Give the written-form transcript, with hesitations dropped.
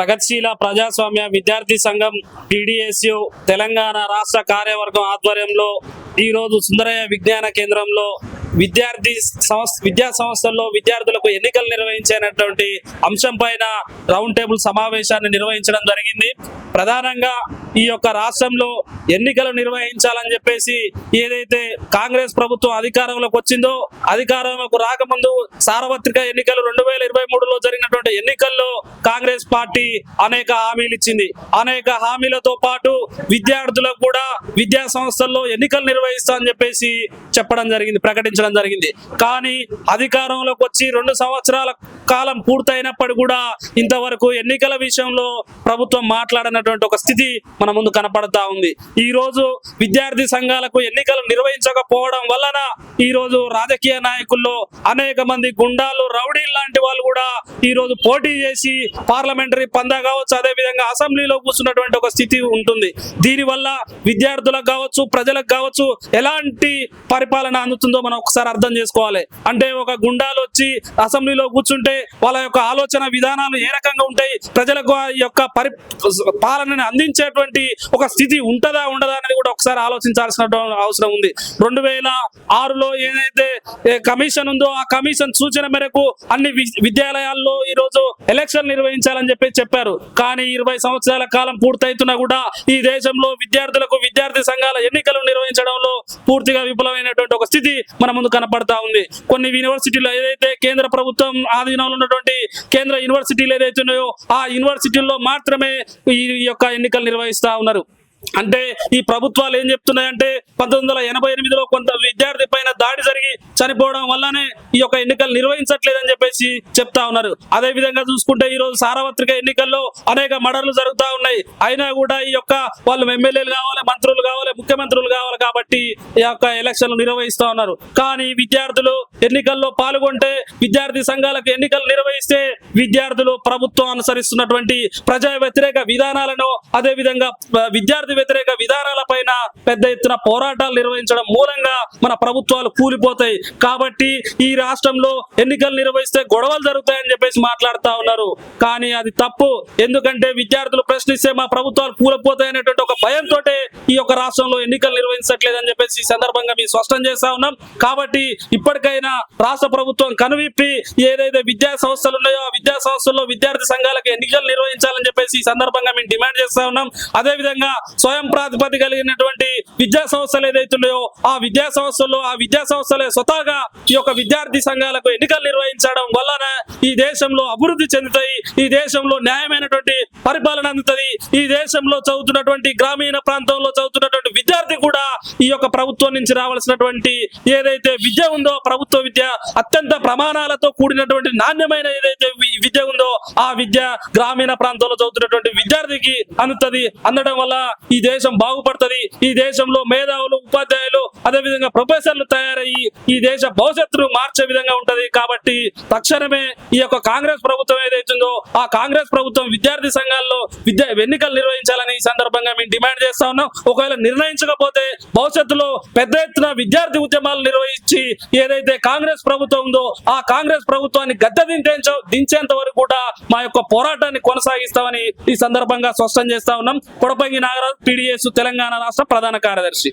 ప్రగతిశీల ప్రజాస్వామ్య విద్యార్థి సంఘం టీడీఎస్యు తెలంగాణ రాష్ట్ర కార్యవర్గం ఆధ్వర్యంలో ఈరోజు సుందరయ్య విజ్ఞాన కేంద్రంలో విద్యా సంస్థల్లో విద్యార్థులకు ఎన్నికలు నిర్వహించేటువంటి అంశం పైన రౌండ్ టేబుల్ సమావేశాన్ని నిర్వహించడం జరిగింది. ప్రధానంగా ఈ యొక్క రాష్ట్రంలో ఎన్నికలు నిర్వహించాలని చెప్పేసి ఏదైతే కాంగ్రెస్ ప్రభుత్వం అధికారంలోకి వచ్చిందో, అధికారంలోకి రాకముందు సార్వత్రిక ఎన్నికలు 2023లో జరిగినటువంటి ఎన్నికల్లో కాంగ్రెస్ పార్టీ అనేక హామీలు ఇచ్చింది. అనేక హామీలతో పాటు విద్యార్థులకు కూడా విద్యా సంస్థల్లో ఎన్నికలు నిర్వహిస్తామని చెప్పేసి చెప్పడం జరిగింది, ప్రకటించడం జరిగింది. కానీ అధికారంలోకి వచ్చి 2 సంవత్సరాల కాలం పూర్తయినప్పటికీ కూడా ఇంతవరకు ఎన్నికల విషయంలో ప్రభుత్వం మాట్లాడినటువంటి ఒక స్థితి మన ముందు కనపడతా ఉంది. ఈ రోజు విద్యార్థి సంఘాలకు ఎన్నికలు నిర్వహించకపోవడం వలన ఈ రోజు రాజకీయ నాయకుల్లో అనేక మంది గుండాలు, రౌడీలు లాంటి వాళ్ళు కూడా ఈ రోజు పోటీ చేసి పార్లమెంటరీ పందా కావచ్చు, అదే విధంగా అసెంబ్లీలో కూర్చున్నటువంటి ఒక స్థితి ఉంటుంది. దీనివల్ల విద్యార్థులకు కావచ్చు, ప్రజలకు కావచ్చు ఎలాంటి పరిపాలన అందుతుందో మనం ఒకసారి అర్థం చేసుకోవాలి. అంటే ఒక గుండాలు వచ్చి అసెంబ్లీలో కూర్చుంటే వాళ్ళ యొక్క ఆలోచన విధానాలు ఏ రకంగా ఉంటాయి, ప్రజలకు ఈ యొక్క పాలనని అందించేటువంటి ఒక స్థితి ఉంటదా ఉండదా అనేది కూడా ఒకసారి ఆలోచించాల్సిన అవసరం ఉంది. 2006లో ఏదైతే కమిషన్ ఉందో ఆ కమిషన్ సూచన మేరకు అన్ని విద్యాలయాల్లో ఈ రోజు ఎలక్షన్ నిర్వహించాలని చెప్పారు. కానీ 20 సంవత్సరాల కాలం పూర్తయితున్నా కూడా ఈ దేశంలో విద్యార్థులకు విద్యార్థి సంఘాల ఎన్నికలు నిర్వహించడంలో పూర్తిగా విఫలమైనటువంటి ఒక స్థితి మన ముందు కనపడతా ఉంది. కొన్ని యూనివర్సిటీలు ఏదైతే కేంద్ర ప్రభుత్వం ఆధీనంలో ఉన్నటువంటి కేంద్ర యూనివర్సిటీలు ఏదైతే ఉన్నాయో ఆ యూనివర్సిటీల్లో మాత్రమే ఈ యొక్క ఎన్నికలు నిర్వహిస్తా ఉన్నారు. అంటే ఈ ప్రభుత్వాలు ఏం చెప్తున్నాయంటే 1988లో కొంత విద్యార్థి పైన దాడి జరిగి చనిపోవడం వల్లనే ఈ యొక్క ఎన్నికలు నిర్వహించట్లేదని చెప్పేసి చెప్తా ఉన్నారు. అదే విధంగా చూసుకుంటే ఈ రోజు సార్వత్రిక ఎన్నికల్లో అనేక మర్డర్లు జరుగుతూ ఉన్నాయి. అయినా కూడా ఈ యొక్క వాళ్ళు ఎమ్మెల్యేలు కావాలి, మంత్రులు కావాలి, ముఖ్యమంత్రులు కావాలి కాబట్టి ఈ యొక్క ఎలక్షన్లు నిర్వహిస్తూ ఉన్నారు. కానీ విద్యార్థులు ఎన్నికల్లో పాల్గొంటే, విద్యార్థి సంఘాలకు ఎన్నికలు నిర్వహిస్తే విద్యార్థులు ప్రభుత్వం అనుసరిస్తున్నటువంటి ప్రజా వ్యతిరేక విధానాలను, అదే విధంగా విద్యార్థి వ్యతిరేక విధానాల పైన పెద్ద ఎత్తున పోరాటాలు నిర్వహించడం మూలంగా మన ప్రభుత్వాలు కూలిపోతాయి. కాబట్టి ఈ రాష్ట్రంలో ఎన్నికలు నిర్వహిస్తే గొడవలు జరుగుతాయని చెప్పేసి మాట్లాడుతా ఉన్నారు. కానీ అది తప్పు. ఎందుకంటే విద్యార్థులు ప్రశ్నిస్తే మా ప్రభుత్వాలు కూలిపోతాయి అనేటువంటి ఒక భయంతో ఈ యొక్క రాష్ట్రంలో ఎన్నికలు నిర్వహించట్లేదని చెప్పేసి ఈ సందర్భంగా మేము స్పష్టం చేస్తా ఉన్నాం. కాబట్టి ఇప్పటికైనా రాష్ట్ర ప్రభుత్వం కనువిప్పి ఏదైతే విద్యా సంస్థలు ఉన్నాయో ఆ విద్యా సంస్థల్లో విద్యార్థి సంఘాలకు ఎన్నికలు నిర్వహించాలని చెప్పేసి ఈ సందర్భంగా మేము డిమాండ్ చేస్తా ఉన్నాం. అదే విధంగా స్వయం ప్రాతిపదిక కలిగినటువంటి విద్యా సంస్థలు ఏదైతున్నాయో ఆ విద్యా సంస్థలే స్వతహాగా ఈ యొక్క విద్యార్థి సంఘాలకు ఎన్నికలు నిర్వహించడం వలన ఈ దేశంలో అభివృద్ధి చెందుతాయి, ఈ దేశంలో న్యాయమైనటువంటి పరిపాలన అందుతుంది. ఈ దేశంలో చదువుతున్నటువంటి గ్రామీణ ప్రాంతంలో చదువుతున్నటువంటి విద్యార్థి కూడా ఈ యొక్క ప్రభుత్వం నుంచి రావాల్సినటువంటి ఏదైతే విద్య ఉందో, ప్రభుత్వ విద్య అత్యంత ప్రమాణాలతో కూడినటువంటి నాణ్యమైన ఏదైతే విద్య ఉందో ఆ విద్య గ్రామీణ ప్రాంతంలో చదువుతున్నటువంటి విద్యార్థికి అందుతుంది. అందడం వల్ల ఈ దేశం బాగుపడుతుంది. ఈ దేశంలో మేధావులు, ఉపాధ్యాయులు, అదే విధంగా ప్రొఫెసర్లు తయారయ్యి ఈ దేశ భవిష్యత్తును మార్చే విధంగా ఉంటది. కాబట్టి తక్షణమే ఈ యొక్క కాంగ్రెస్ ప్రభుత్వం ఏదైతుందో ఆ కాంగ్రెస్ ప్రభుత్వం విద్యార్థి సంఘాల్లో ఎన్నికలు నిర్వహించాలని ఈ సందర్భంగా మేము డిమాండ్ చేస్తా ఉన్నాం. ఒకవేళ నిర్ణయించకపోతే భవిష్యత్తులో పెద్ద ఎత్తున విద్యార్థి ఉద్యమాలు నిర్వహించి ఏదైతే కాంగ్రెస్ ప్రభుత్వం ఉందో ఆ కాంగ్రెస్ ప్రభుత్వాన్ని గద్దె దించేంత వరకు కూడా మా యొక్క పోరాటాన్ని కొనసాగిస్తామని ఈ సందర్భంగా స్పష్టం చేస్తా ఉన్నాం. కొడపంగి నాగరాజు, టీడీఎస్ తెలంగాణ రాష్ట్ర ప్రధాన కార్యదర్శి.